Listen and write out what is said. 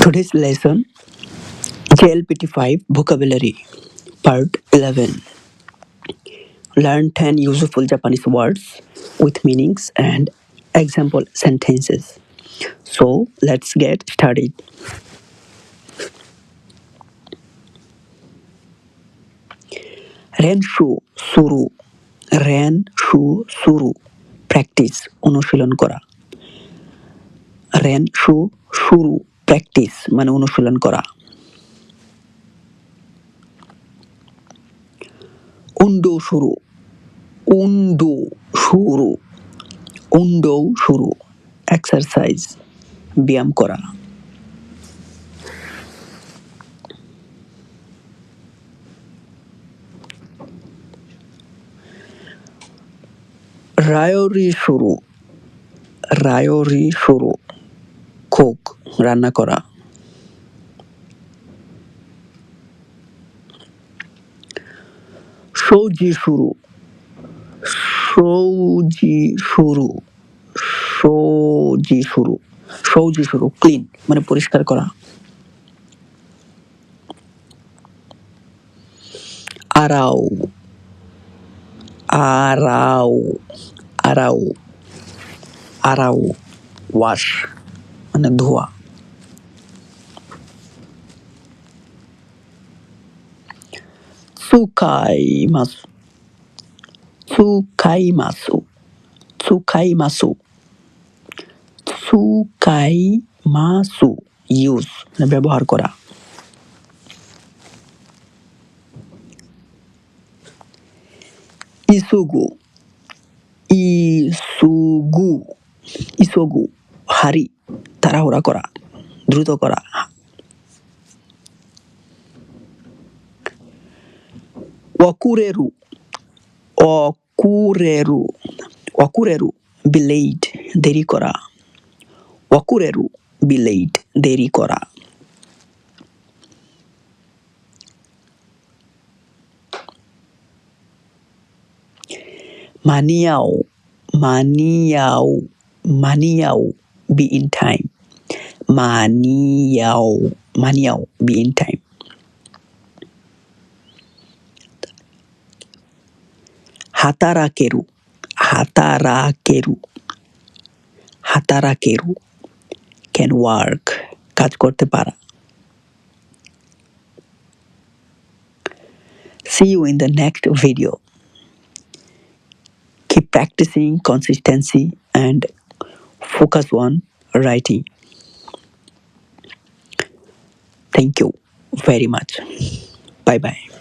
Today's lesson JLPT5 Vocabulary Part 11. Learn 10 useful Japanese words with meanings and example sentences. So let's get started. Renshu Suru Renshu Suru Practice অনুশীলন করা Renshu Suru Practice মানে অনুশীলন করা Undo Shuru Undo Shuru Undo Shuru Exercise ব্যায়াম করা রায়োরি শুরু cook রান্না করা সৌজি শুরু ক্লিন মানে পরিষ্কার করা আরাও ওয়াশ মানে ধোয়া tsukaimasu ইউজ মানে ব্যবহার করা ইসোগু হারি তাড়াহুড়া করা দ্রুত করা ওয়াকুরেরু বিলেইড দেরি করা Maniao be in time Maniao be in time Hatarakeru can work কাজ করতে পারা See you in the next video. Keep practicing consistency and focus on writing. Thank you very much. Bye bye.